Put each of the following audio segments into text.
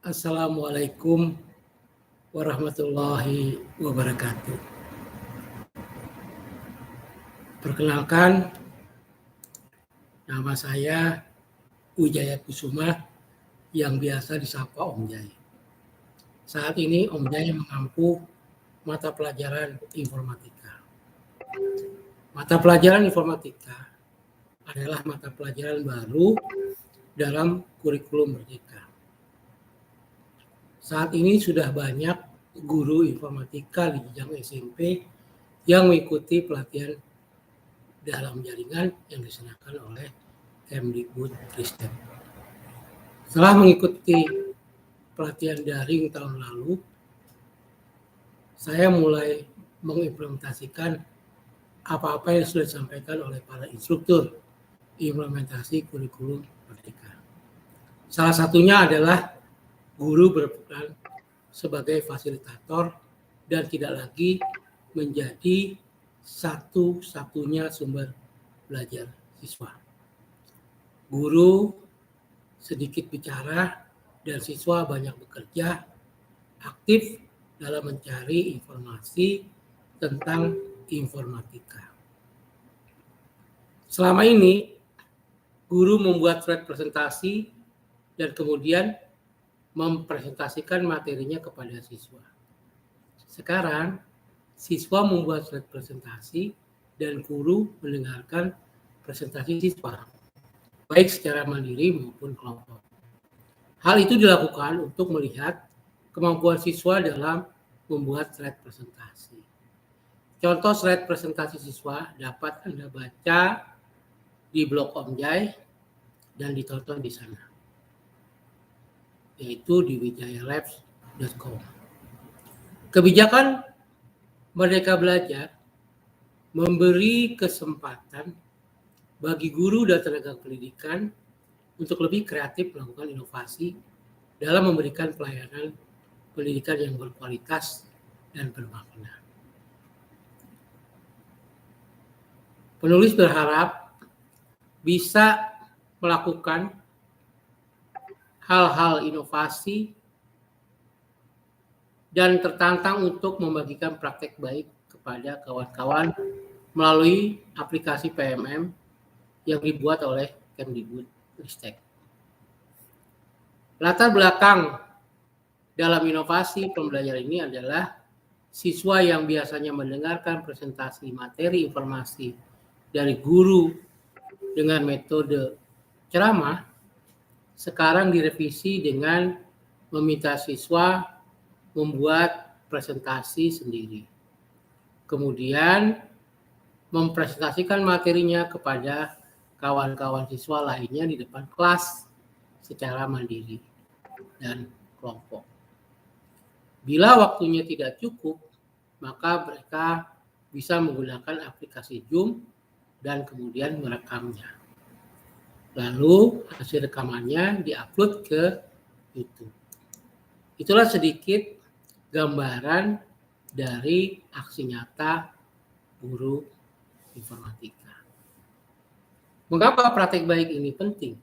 Assalamualaikum warahmatullahi wabarakatuh. Perkenalkan, nama saya Wijaya Kusuma yang biasa disapa Om Jai. Saat ini Om Jai mengampu mata pelajaran informatika. Mata pelajaran informatika adalah mata pelajaran baru dalam kurikulum Merdeka. Saat ini sudah banyak guru informatika di jenjang SMP yang mengikuti pelatihan dalam jaringan yang disediakan oleh Kemdikbudristek. Setelah mengikuti pelatihan daring tahun lalu, saya mulai mengimplementasikan apa-apa yang sudah disampaikan oleh para instruktur implementasi kurikulum Merdeka. Salah satunya adalah guru berperan sebagai fasilitator dan tidak lagi menjadi satu-satunya sumber belajar siswa. Guru sedikit bicara dan siswa banyak bekerja aktif dalam mencari informasi tentang informatika. Selama ini, guru membuat slide presentasi dan kemudian mempresentasikan materinya kepada siswa. Sekarang, siswa membuat slide presentasi dan guru mendengarkan presentasi siswa, baik secara mandiri maupun kelompok. Hal itu dilakukan untuk melihat kemampuan siswa dalam membuat slide presentasi. Contoh slide presentasi siswa dapat Anda baca di blog Om Jai dan ditonton di sana, yaitu di wijayalabs.com. Kebijakan Merdeka Belajar memberi kesempatan bagi guru dan tenaga pendidikan untuk lebih kreatif melakukan inovasi dalam memberikan pelayanan pendidikan yang berkualitas dan bermakna. Penulis berharap bisa melakukan hal-hal inovasi dan tertantang untuk membagikan praktek baik kepada kawan-kawan melalui aplikasi PMM yang dibuat oleh Kemdikbudristek. Latar belakang dalam inovasi pembelajaran ini adalah siswa yang biasanya mendengarkan presentasi materi informasi dari guru dengan metode ceramah, sekarang direvisi dengan meminta siswa membuat presentasi sendiri. Kemudian mempresentasikan materinya kepada kawan-kawan siswa lainnya di depan kelas secara mandiri dan kelompok. Bila waktunya tidak cukup, maka mereka bisa menggunakan aplikasi Zoom dan kemudian merekamnya. Lalu hasil rekamannya diupload ke YouTube. Itulah sedikit gambaran dari aksi nyata guru informatika. Mengapa praktek baik ini penting?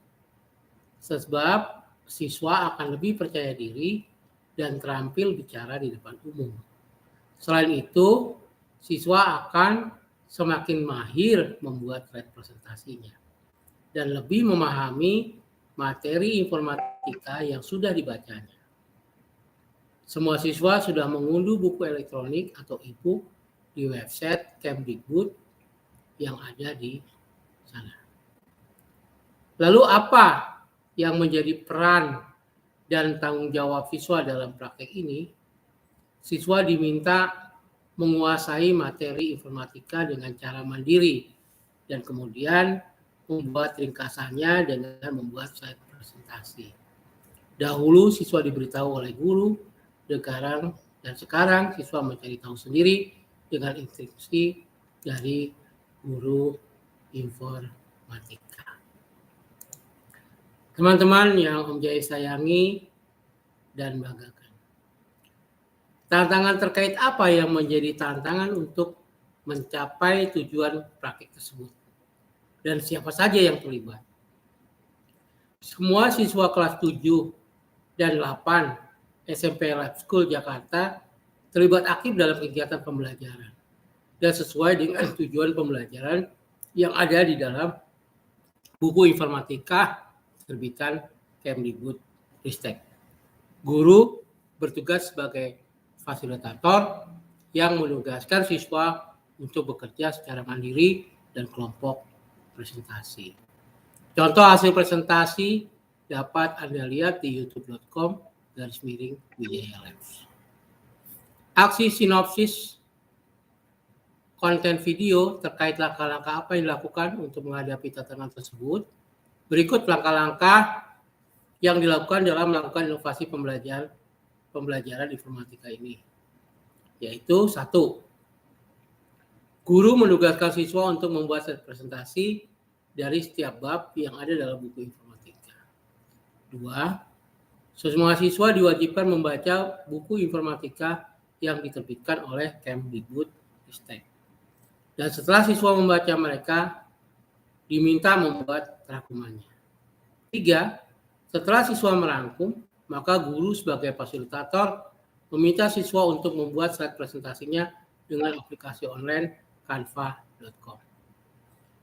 Sebab siswa akan lebih percaya diri dan terampil bicara di depan umum. Selain itu, siswa akan semakin mahir membuat slide presentasinya dan lebih memahami materi informatika yang sudah dibacanya. Semua siswa sudah mengunduh buku elektronik atau e-book di website Kemdikbud yang ada di sana. Lalu apa yang menjadi peran dan tanggung jawab siswa dalam praktek ini? Siswa diminta menguasai materi informatika dengan cara mandiri dan kemudian membuat ringkasannya dengan membuat slide presentasi. Dahulu siswa diberitahu oleh guru, dan sekarang siswa mencari tahu sendiri dengan instruksi dari guru informatika. Teman-teman yang Om Jai sayangi dan banggakan. Tantangan terkait apa yang menjadi tantangan untuk mencapai tujuan praktik tersebut? Dan siapa saja yang terlibat? Semua siswa kelas 7 dan 8 SMP Lab School Jakarta terlibat aktif dalam kegiatan pembelajaran dan sesuai dengan tujuan pembelajaran yang ada di dalam buku informatika terbitan Kemdikbudristek. Guru bertugas sebagai fasilitator yang menugaskan siswa untuk bekerja secara mandiri dan kelompok presentasi. Contoh hasil presentasi dapat Anda lihat di youtube.com/Wijaya Labs. Aksi sinopsis konten video terkait langkah-langkah apa yang dilakukan untuk menghadapi tantangan tersebut. Berikut langkah-langkah yang dilakukan dalam melakukan inovasi pembelajaran informatika ini. Yaitu 1. Guru menugaskan siswa untuk membuat slide presentasi dari setiap bab yang ada dalam buku informatika. 2. Semua siswa diwajibkan membaca buku informatika yang diterbitkan oleh Kemdikbudristek. Dan setelah siswa membaca mereka, diminta membuat rangkumannya. 3. Setelah siswa merangkum, maka guru sebagai fasilitator meminta siswa untuk membuat slide presentasinya dengan aplikasi online canva.com.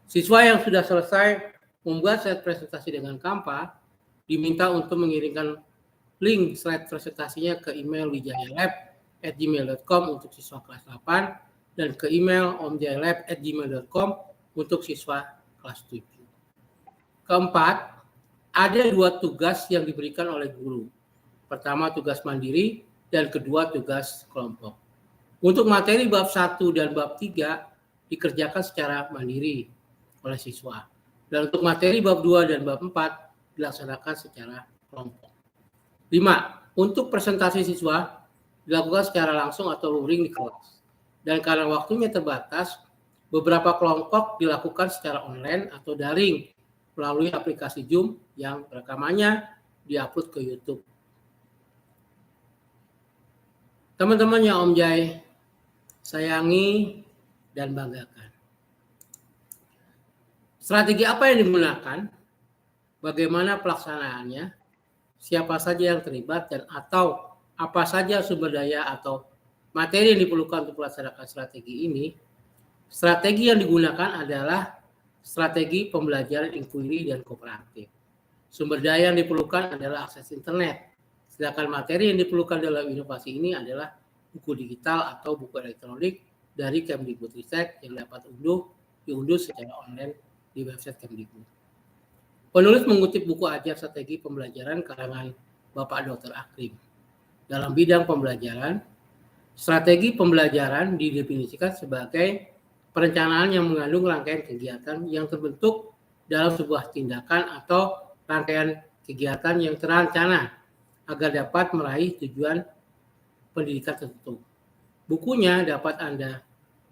Siswa yang sudah selesai membuat slide presentasi dengan Canva diminta untuk mengirimkan link slide presentasinya ke email wijayalab@gmail.com untuk siswa kelas 8 dan ke email omjayalab@gmail.com untuk siswa kelas 7. Keempat, ada 2 tugas yang diberikan oleh guru. Pertama tugas mandiri dan kedua tugas kelompok. Untuk materi bab 1 dan bab 3 dikerjakan secara mandiri oleh siswa. Dan untuk materi bab 2 dan bab 4 dilaksanakan secara kelompok. 5. Untuk presentasi siswa dilakukan secara langsung atau luring di kelas. Dan karena waktunya terbatas, beberapa kelompok dilakukan secara online atau daring melalui aplikasi Zoom yang rekamannya diupload ke YouTube. Teman-teman yang Om Jai sayangi dan banggakan. Strategi apa yang digunakan? Bagaimana pelaksanaannya? Siapa saja yang terlibat dan atau apa saja sumber daya atau materi yang diperlukan untuk melaksanakan strategi ini? Strategi yang digunakan adalah strategi pembelajaran inquiry dan kooperatif. Sumber daya yang diperlukan adalah akses internet. Sedangkan materi yang diperlukan dalam inovasi ini adalah buku digital atau buku elektronik dari Kemdikbudristek yang dapat diunduh secara online di website Kemdikbud. Penulis mengutip buku ajar strategi pembelajaran karangan Bapak Dr. Akrim. Dalam bidang pembelajaran, strategi pembelajaran didefinisikan sebagai perencanaan yang mengandung rangkaian kegiatan yang terbentuk dalam sebuah tindakan atau rangkaian kegiatan yang terancana agar dapat meraih tujuan pendidikan tertentu. Bukunya dapat Anda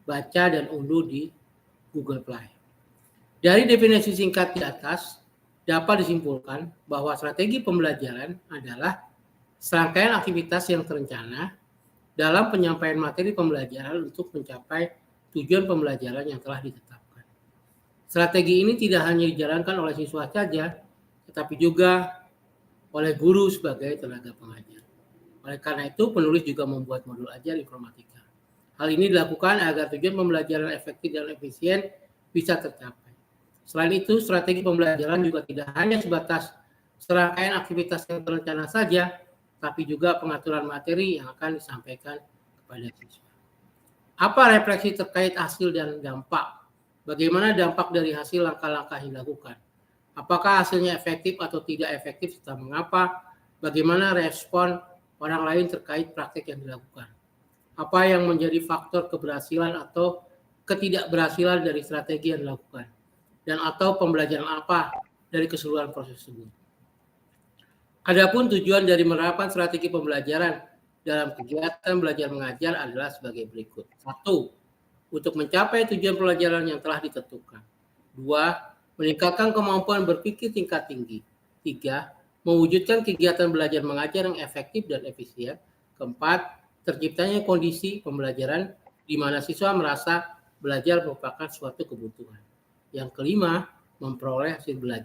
baca dan unduh di Google Play. Dari definisi singkat di atas, dapat disimpulkan bahwa strategi pembelajaran adalah serangkaian aktivitas yang terencana dalam penyampaian materi pembelajaran untuk mencapai tujuan pembelajaran yang telah ditetapkan. Strategi ini tidak hanya dijalankan oleh siswa saja, tetapi juga oleh guru sebagai tenaga pengajar. Oleh karena itu, penulis juga membuat modul ajar informatika. Hal ini dilakukan agar tujuan pembelajaran efektif dan efisien bisa tercapai. Selain itu, strategi pembelajaran juga tidak hanya sebatas serangkaian aktivitas yang terencana saja, tapi juga pengaturan materi yang akan disampaikan kepada siswa. Apa refleksi terkait hasil dan dampak? Bagaimana dampak dari hasil langkah-langkah yang dilakukan? Apakah hasilnya efektif atau tidak efektif serta mengapa? Bagaimana respon orang lain terkait praktik yang dilakukan? Apa yang menjadi faktor keberhasilan atau ketidakberhasilan dari strategi yang dilakukan? Dan atau pembelajaran apa dari keseluruhan proses tersebut. Adapun tujuan dari menerapkan strategi pembelajaran dalam kegiatan belajar mengajar adalah sebagai berikut. 1. Untuk mencapai tujuan pelajaran yang telah ditentukan. 2. Meningkatkan kemampuan berpikir tingkat tinggi. 3. Mewujudkan kegiatan belajar mengajar yang efektif dan efisien. 4. Terciptanya kondisi pembelajaran di mana siswa merasa belajar merupakan suatu kebutuhan. Yang kelima, memperoleh hasil belajar